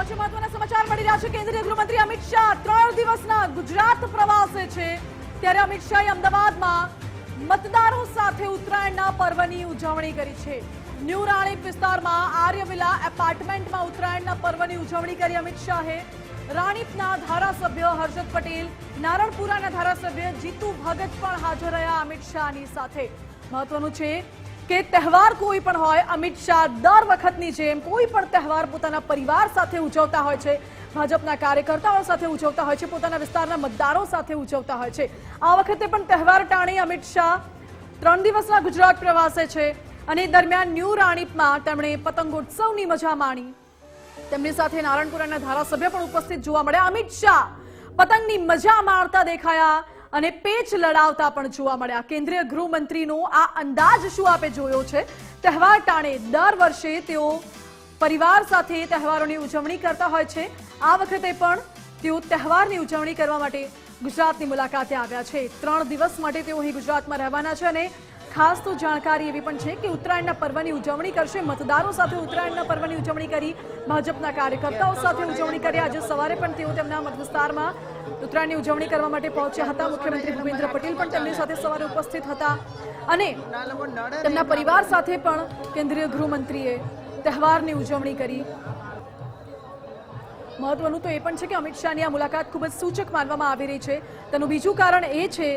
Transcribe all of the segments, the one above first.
રહ્યા છે મહત્વના સમાચાર મળી રહ્યા છે। કેન્દ્રીય ગૃહમંત્રી અમિત શાહ 3 દિવસના ગુજરાત પ્રવાસે છે, ત્યારે અમિત શાહે અમદાવાદમાં મતદારો સાથે ઉત્તરાયણના પર્વની ઉજવણી કરી છે। ન્યૂ રાણીપ વિસ્તારમાં આર્યવિલા એપાર્ટમેન્ટમાં ઉત્તરાયણના પર્વની ઉજવણી કરી અમિત શાહે। રાણીપના ધારાસભ્ય હર્ષદ પટેલ, નારણપુરાના ધારાસભ્ય જીતુ ભગત પણ હાજર રહ્યા અમિત શાહની સાથે। મહત્વનું છે કે તહેવાર કોઈ પણ હોય, અમિત શાહ દર વખતની જેમ કોઈ પણ તહેવાર પોતાના પરિવાર સાથે ઉજવતા હોય છે, ભાજપના કાર્યકર્તાઓ સાથે ઉજવતા હોય છે, પોતાના વિસ્તારના મતદારો સાથે ઉજવતા હોય છે। આ વખતે પણ તહેવાર ટાણી અમિત શાહ 3 દિવસના ગુજરાત પ્રવાસે છે અને દરમિયાન ન્યૂ રાણીપમાં તેમણે પતંગોત્સવની મજા માણી। તેમની સાથે નારણપુરાના ધારાસભ્ય પણ ઉપસ્થિત જોવા મળ્યા। અમિત શાહ પતંગની મજા માણતા દેખાયા અને પેચ લડાવતા પણ જોવા મળ્યા। કેન્દ્રીય ગૃહમંત્રીનો આ અંદાજ શું આપે જોયો છે? તહેવાર ટાણે દર વર્ષે તેઓ પરિવાર સાથે તહેવારોની ઉજવણી કરતા હોય છે। આ વખતે પણ તેઓ તહેવારની ઉજવણી કરવા માટે ગુજરાતની મુલાકાતે આવ્યા છે। 3 દિવસ માટે તેઓ અહીં ગુજરાતમાં રહેવાના છે અને ખાસ તો જાણકારી એવી પણ છે કે ઉત્તરાયણના પર્વની ઉજવણી કરશે, મતદારો સાથે ઉત્તરાયણના પર્વની ઉજવણી કરી, ભાજપના કાર્યકર્તાઓ સાથે ઉજવણી કરી। આજે સવારે પણ તેઓ તેમના મત વિસ્તારમાં ઉત્તરાયણની ઉજવણી કરવા માટે પહોંચ્યા હતા। મુખ્યમંત્રી ભૂપેન્દ્ર પટેલ પણ તેમની સાથે સવારે ઉપસ્થિત હતા અને તેમના પરિવાર સાથે પણ કેન્દ્રીય ગૃહમંત્રીએ તહેવારની ઉજવણી કરી। મહત્વનું તો એ પણ છે કે અમિત શાહની આ મુલાકાત ખૂબ જ સૂચક માનવામાં આવી રહી છે। તેનું બીજું કારણ એ છે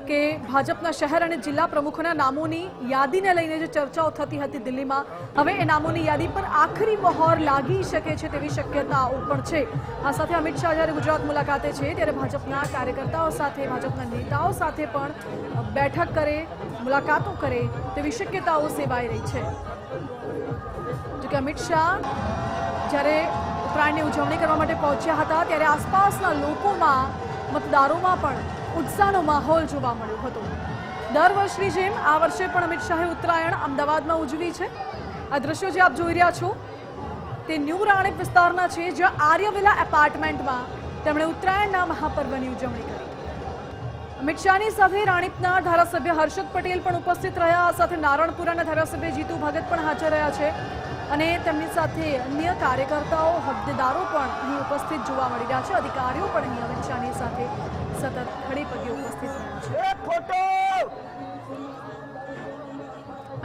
કે ભાજપના શહેર અને જિલ્લા પ્રમુખોના નામોની યાદીને લઈને જે ચર્ચાઓ થતી હતી દિલ્હીમાં, હવે એ નામોની યાદી પર આખરી મહોર લાગી શકે છે તેવી શક્યતાઓ પણ છે। આ સાથે અમિત શાહ જ્યારે ગુજરાત મુલાકાતે છે ત્યારે ભાજપના કાર્યકર્તાઓ સાથે, ભાજપના નેતાઓ સાથે પણ બેઠક કરે, મુલાકાતો કરે તેવી શક્યતાઓ સેવાઈ રહી છે। જોકે અમિત શાહ જ્યારે ઉત્તરાયણની ઉજવણી કરવા માટે પહોંચ્યા હતા ત્યારે આસપાસના લોકોમાં, મતદારોમાં પણ ઉત્સાહનો માહોલ જોવા મળ્યો હતો। દર વર્ષની જેમ આ વર્ષે પણ અમિત શાહે ઉત્તરાયણ અમદાવાદમાં ઉજવી છે। આ દ્રશ્યો જે આપ જોઈ રહ્યા છો તે ન્યૂ રાણીપ વિસ્તારના છે, જ્યાં આર્યવિલા એપાર્ટમેન્ટમાં તેમણે ઉત્તરાયણના મહાપર્વની ઉજવણી કરી। અમિત શાહની સાથે રાણીપના ધારાસભ્ય હર્ષદ પટેલ પણ ઉપસ્થિત રહ્યા। આ સાથે નારણપુરાના ધારાસભ્ય જીતુ ભગત પણ હાજર રહ્યા છે અને તેમની સાથે અન્ય કાર્યકર્તાઓ, હોદ્દેદારો પણ અહીં ઉપસ્થિત જોવા મળી રહ્યા છે। અધિકારીઓ પણ અહીં અમિત શાહની સાથે સતત ખડી પગે ઉપસ્થિત રહ્યા છે।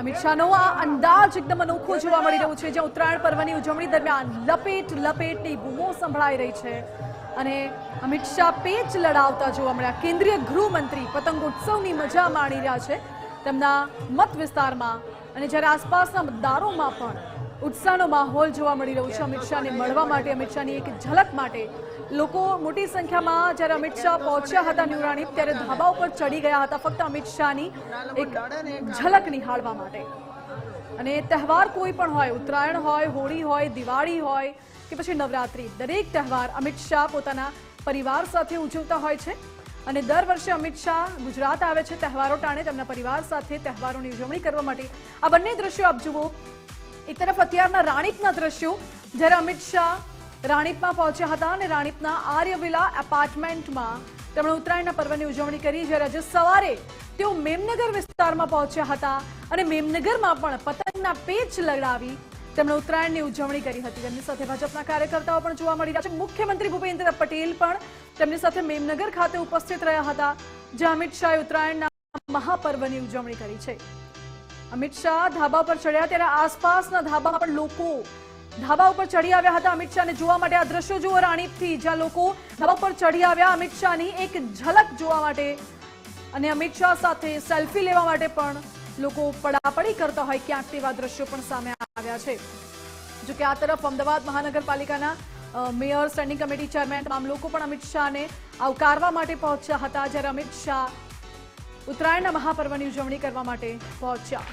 અમિત શાહનો આ અંદાજ એકદમ અનોખો જોવા મળી રહ્યો છે, જ્યાં ઉત્તરાયણ પર્વની ઉજવણી દરમિયાન લપેટની બૂમો સંભળાઈ રહી છે અને અમિત શાહ પેચ લડાવતા જોવા મળ્યા। કેન્દ્રીય ગૃહમંત્રી પતંગોત્સવની મજા માણી રહ્યા છે તેમના મત વિસ્તારમાં અને જ્યારે આસપાસના મતદારોમાં પણ ઉત્સાહનો માહોલ જોવા મળી રહ્યો છે। અમિત શાહને મળવા માટે, અમિત શાહની એક ઝલક માટે લોકો મોટી સંખ્યામાં જ્યારે અમિત શાહ પહોંચ્યા હતા ન્યૂ રાણીપ ત્યારે ધાબા ઉપર ચડી ગયા હતા ફક્ત અમિત શાહની એક ઝલક નિહાળવા માટે। અને તહેવાર કોઈ પણ હોય, ઉત્તરાયણ હોય, હોળી હોય, દિવાળી હોય કે પછી નવરાત્રી, દરેક તહેવાર અમિત શાહ પોતાના પરિવાર સાથે ઉજવતા હોય છે અને દર વર્ષે અમિત શાહ ગુજરાત આવે છે તહેવારો ટાણે તેમના પરિવાર સાથે તહેવારોની ઉજવણી કરવા માટે। આ બંને દ્રશ્યો આપ જુઓ। એક તરફ અત્યારના રાણીપના દ્રશ્યો, જ્યારે અમિત શાહ રાણીપમાં પહોંચ્યા હતા અને રાણીપના આર્યવિલા એપાર્ટમેન્ટમાં તેમણે ઉત્તરાયણના પર્વની ઉજવણી કરી, જ્યારે આજે સવારે તેઓ મેમનગર વિસ્તારમાં પહોંચ્યા હતા અને મેમનગરમાં પણ પતંગના પેચ લગાવી તેમણે ઉત્તરાયણની ઉજવણી કરી હતી। તેમની સાથે ભાજપના કાર્યકર્તાઓ પણ જોવા મળી રહ્યા છે। મુખ્યમંત્રી ભૂપેન્દ્ર પટેલ પણ તેમની સાથે મેમનગર ખાતે ઉપસ્થિત રહ્યા હતા, જ્યાં અમિત શાહે ઉત્તરાયણના મહાપર્વની ઉજવણી કરી છે। અમિત શાહ ધાબા પર ચડ્યા ત્યારે આસપાસના ધાબામાં પણ લોકો ધાબા ઉપર ચડી આવ્યા હતા અમિત શાહને જોવા માટે। આ દ્રશ્યો જુઓ રાણીપથી, જ્યાં લોકો ધાબા પર ચડી આવ્યા અમિત શાહની એક ઝલક જોવા માટે અને અમિત શાહ સાથે સેલ્ફી લેવા માટે પણ લોકો પડાપડી કરતા હોય ક્યાંક તેવા દ્રશ્યો પણ સામે આવ્યા છે। જોકે આ તરફ અમદાવાદ મહાનગરપાલિકાના મેયર, સ્ટેન્ડિંગ કમિટી ચેરમેન, તમામ લોકો પણ અમિત શાહને આવકારવા માટે પહોંચ્યા હતા, જ્યારે અમિત શાહ ઉત્તરાયણના મહાપર્વની ઉજવણી કરવા માટે પહોંચ્યા।